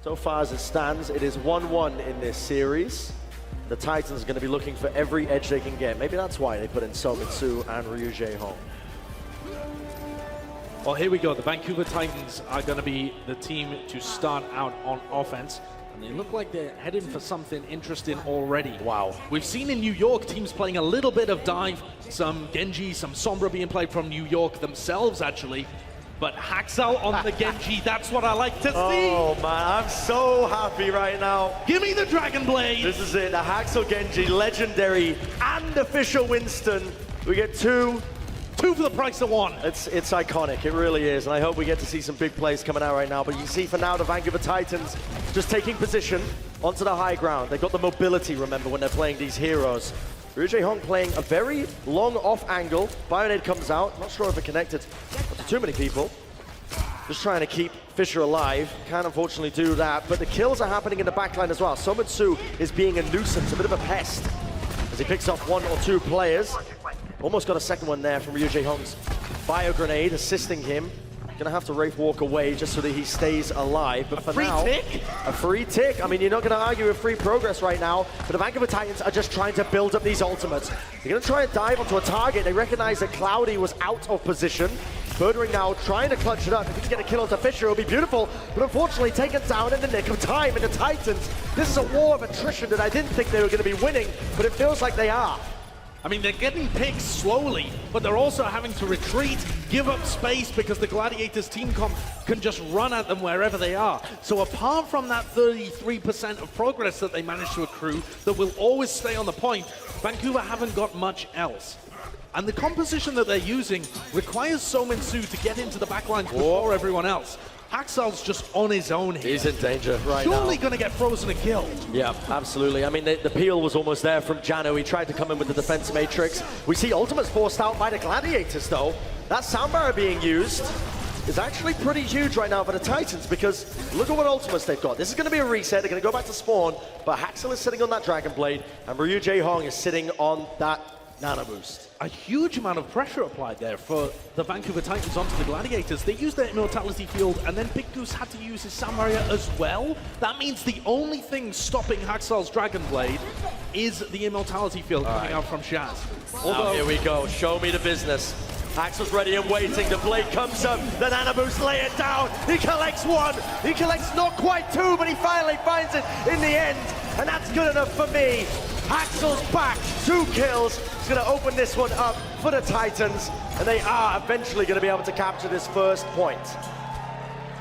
So far as it stands, it is 1-1 in this series. The Titans are going to be looking for every edge they can get. Maybe that's why they put in Somitsu and Ryu Jae-hong. Well, here we go. The Vancouver Titans are going to be the team to start out on offense. And they look like they're heading for something interesting already. Wow. We've seen in New York teams playing a little bit of dive, some Genji, some Sombra being played from New York themselves, actually. But Haxal on the Genji, that's what I like to see. Oh man, I'm so happy right now. Give me the Dragon Blade. This is it, the Haxal Genji, legendary and official Winston. We get two for the price of one. It's iconic, it really is, and I hope we get to see some big plays coming out right now. But you see for now the Vancouver Titans just taking position onto the high ground. They've got the mobility, remember, when they're playing these heroes. Ryu Jae-hong playing a very long off angle. Bionade comes out, not sure if it connected to too many people. Just trying to keep Fisher alive. Can't unfortunately do that, but the kills are happening in the backline as well. Somitsu is being a nuisance, a bit of a pest, as he picks off 1 or 2 players. Almost got a second one there from Ryu Jae-hong's bio grenade, assisting him. Gonna have to Wraith walk away just so that he stays alive. But for now, a free tick. I mean, you're not gonna argue with free progress right now, but the Vancouver Titans are just trying to build up these ultimates. They're gonna try and dive onto a target. They recognize that Cloudy was out of position. Birdring now trying to clutch it up. If he can get a kill onto Fisher, it'll be beautiful. But unfortunately, taken down in the nick of time. And the Titans, this is a war of attrition that I didn't think they were gonna be winning, but it feels like they are. I mean, they're getting picked slowly, but they're also having to retreat, give up space because the Gladiators team comp can just run at them wherever they are. So apart from that 33% of progress that they managed to accrue that will always stay on the point, Vancouver haven't got much else. And the composition that they're using requires Somitsu to get into the backlines before everyone else. Haxal's just on his own here. He's in danger right now. Surely gonna get frozen and killed. Yeah, absolutely. I mean, the peel was almost there from Jano. He tried to come in with the defense matrix. We see ultimates forced out by the Gladiators, though. That sound barrier being used is actually pretty huge right now for the Titans, because look at what ultimates they've got. This is going to be a reset. They're going to go back to spawn, but Haxal is sitting on that Dragon Blade, and Ryu Jae-hong is sitting on that Nano Boost. A huge amount of pressure applied there for the Vancouver Titans onto the Gladiators. They used their Immortality Field, and then Big Goose had to use his Sound Barrier as well. That means the only thing stopping Haxal's Dragon Blade is the Immortality Field coming out from Shaz. Although, here we go, show me the business. Haxal's ready and waiting, the blade comes up, the Nano Boost lay it down, he collects 1, he collects not quite 2, but he finally finds it in the end, and that's good enough for me. Haxal's back, 2 kills. He's going to open this one up for the Titans, and they are eventually going to be able to capture this first point.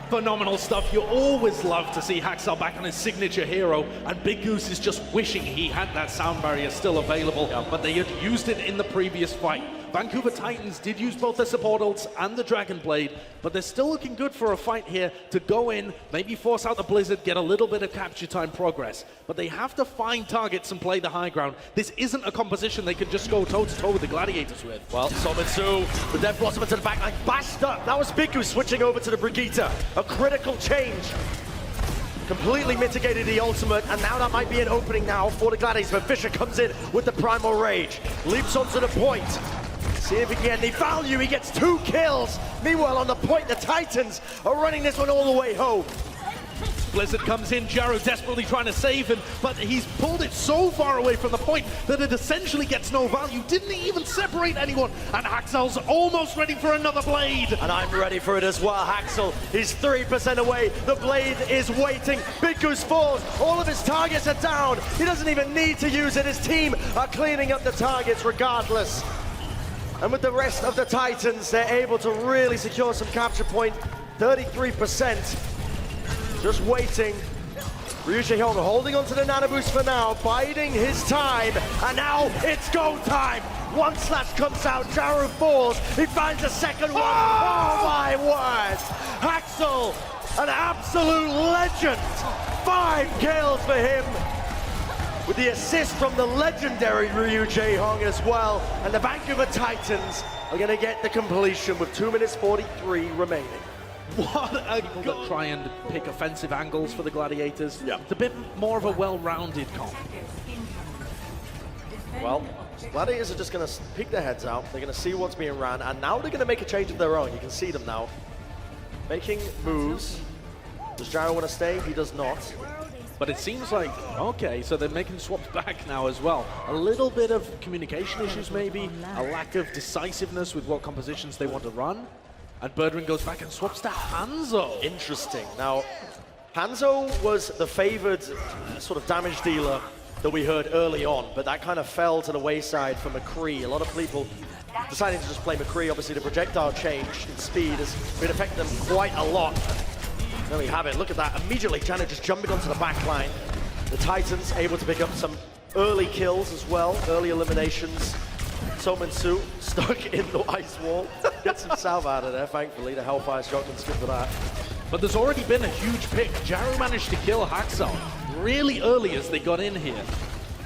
Phenomenal stuff. You always love to see Haxal back on his signature hero, and Big Goose is just wishing he had that sound barrier still available, but they had used it in the previous fight. Vancouver Titans did use both their support ults and the Dragon Blade, but they're still looking good for a fight here to go in, maybe force out the Blizzard, get a little bit of capture time progress. But they have to find targets and play the high ground. This isn't a composition they can just go toe-to-toe with the Gladiators with. Well, Somitsu, the Death Blossom into the back line, bashed up. That was Big Goose switching over to the Brigitte. A critical change. Completely mitigated the ultimate, and now that might be an opening now for the Gladiators, but Fisher comes in with the Primal Rage. Leaps onto the point. See if he can get any value. He gets 2 kills. Meanwhile, on the point, the Titans are running this one all the way home. Blizzard comes in, Jaro desperately trying to save him, but he's pulled it so far away from the point that it essentially gets no value. Didn't even separate anyone, and Haxal's almost ready for another blade. And I'm ready for it as well. Haxal is 3% away. The blade is waiting. Big Goose falls. All of his targets are down. He doesn't even need to use it. His team are cleaning up the targets regardless. And with the rest of the Titans, they're able to really secure some capture point. 33%. Just waiting. Ryu Jae-hong holding onto the Nano Boost for now, biding his time, and now it's go time! 1 slash comes out, Jaro falls, he finds a second one. Oh my word! Haxal, an absolute legend! 5 kills for him, with the assist from the legendary Ryu Jae-hong as well, and the Vancouver Titans are gonna get the completion with 2 minutes 43 remaining. What a people that try and pick offensive angles for the Gladiators. Yeah. It's a bit more of a well-rounded comp. Well, Gladiators are just going to peek their heads out. They're going to see what's being ran, and now they're going to make a change of their own. You can see them now making moves. Does Gyro want to stay? He does not. But it seems like, okay, so they're making swaps back now as well. A little bit of communication issues maybe, a lack of decisiveness with what compositions they want to run. And Birdring goes back and swaps to Hanzo. Interesting. Now, Hanzo was the favored sort of damage dealer that we heard early on, but that kind of fell to the wayside for McCree. A lot of people deciding to just play McCree. Obviously, the projectile change in speed has been affecting them quite a lot. There we have it. Look at that. Immediately, Jano just jumping onto the back line. The Titans able to pick up some early kills as well, early eliminations. Sominsu stuck in the ice wall. Gets himself out of there, thankfully. The Hellfire Shotgun's good for that. But there's already been a huge pick. Jaro managed to kill Haxel really early as they got in here.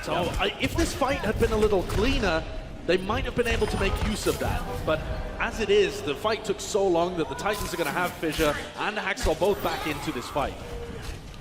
So if this fight had been a little cleaner, they might have been able to make use of that. But as it is, the fight took so long that the Titans are going to have Fissure and Haxel both back into this fight.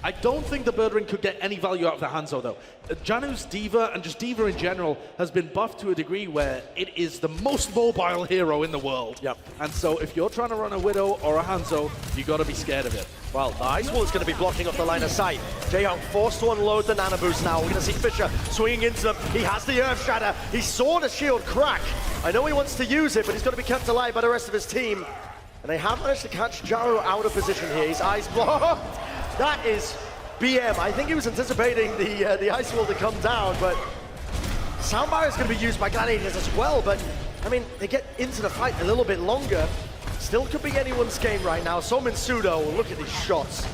I don't think the Birdring could get any value out of the Hanzo, though. Janu's D.Va, and just D.Va in general, has been buffed to a degree where it is the most mobile hero in the world. Yep. And so if you're trying to run a Widow or a Hanzo, you got to be scared of it. Well, the Ice Wall is going to be blocking off the line of sight. Jayhawk forced to unload the Nano Boost now. We're going to see Fissure swinging into them. He has the Earth Shatter. He saw the shield crack. I know he wants to use it, but he's going to be kept alive by the rest of his team. And they have managed to catch Jaro out of position here. He's ice blocked. That is BM. I think he was anticipating the Ice Wall to come down, but Sound Barrier is going to be used by Gladiators as well. But, I mean, they get into the fight a little bit longer. Still could be anyone's game right now. Sominsu, look at these shots.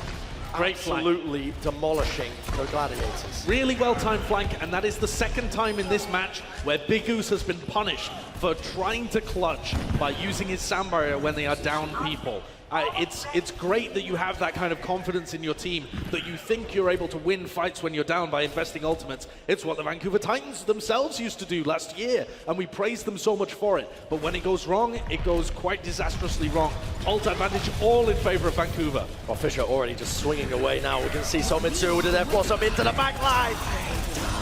Great Absolutely demolishing the Gladiators. Really well-timed flank, and that is the second time in this match where Big Goose has been punished for trying to clutch by using his Sound Barrier when they are down people. It's great that you have that kind of confidence in your team, that you think you're able to win fights when you're down by investing ultimates. It's what the Vancouver Titans themselves used to do last year, and we praised them so much for it. But when it goes wrong, it goes quite disastrously wrong. Ult advantage all in favor of Vancouver. Well, Fissure already just swinging away now. We can see Sominsu with their force up into the back line.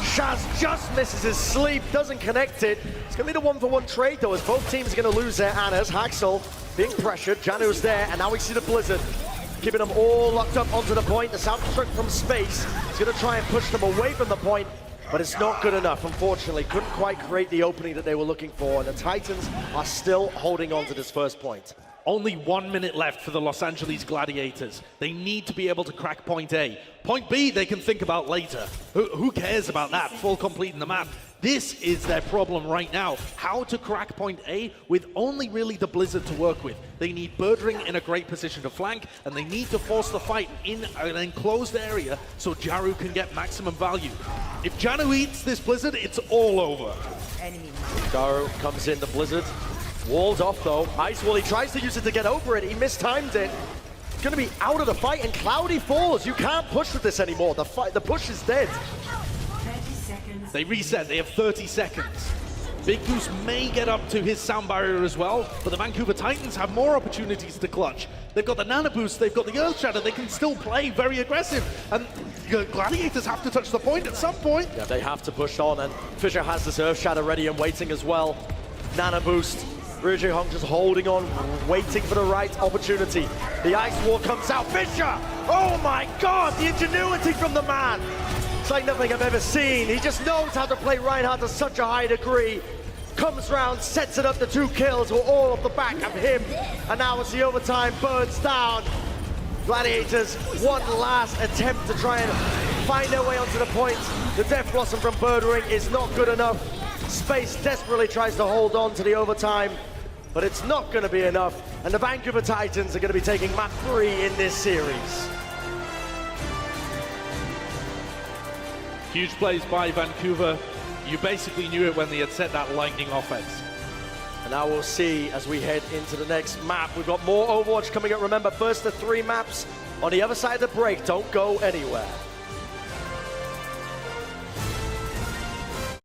Shaz just misses his sleep, doesn't connect it. It's going to be the one-for-one trade, though, as both teams are going to lose their Annas. Haxel being pressured, Janu's there, and now we see the Blizzard keeping them all locked up onto the point. The Self-Destruct from space is going to try and push them away from the point, but it's not good enough, unfortunately. Couldn't quite create the opening that they were looking for, and the Titans are still holding on to this first point. Only 1 minute left for the Los Angeles Gladiators. They need to be able to crack point A. Point B, they can think about later. Who cares about that? Full complete in the map. This is their problem right now. How to crack point A with only really the Blizzard to work with. They need Birdring in a great position to flank, and they need to force the fight in an enclosed area so Jaru can get maximum value. If Janu eats this Blizzard, it's all over. Jaru comes in, the Blizzard. Walled off though. Ice Wall, he tries to use it to get over it. He mistimed it. He's going to be out of the fight, and Cloudy falls. You can't push with this anymore. The push is dead. They reset. They have 30 seconds. Big Goose may get up to his Sound Barrier as well, but the Vancouver Titans have more opportunities to clutch. They've got the Nano Boost, they've got the Earth Shatter, they can still play very aggressive, and the Gladiators have to touch the point at some point. Yeah, they have to push on, and Fissure has this Earth Shatter ready and waiting as well. Nano Boost. Ryujay Hong just holding on, waiting for the right opportunity. The Ice Wall comes out. Fissure! Oh my God, the ingenuity from the man! It's like nothing I've ever seen. He just knows how to play Reinhardt to such a high degree. Comes round, sets it up, the 2 kills were all off the back of him. And now it's the overtime, Birds down. Gladiators, one last attempt to try and find their way onto the point. The Death Blossom from Birdring is not good enough. Space desperately tries to hold on to the overtime, but it's not going to be enough. And the Vancouver Titans are going to be taking map 3 in this series. Huge plays by Vancouver. You basically knew it when they had set that lightning offense. And now we'll see as we head into the next map. We've got more Overwatch coming up. Remember, first the 3 maps on the other side of the break. Don't go anywhere.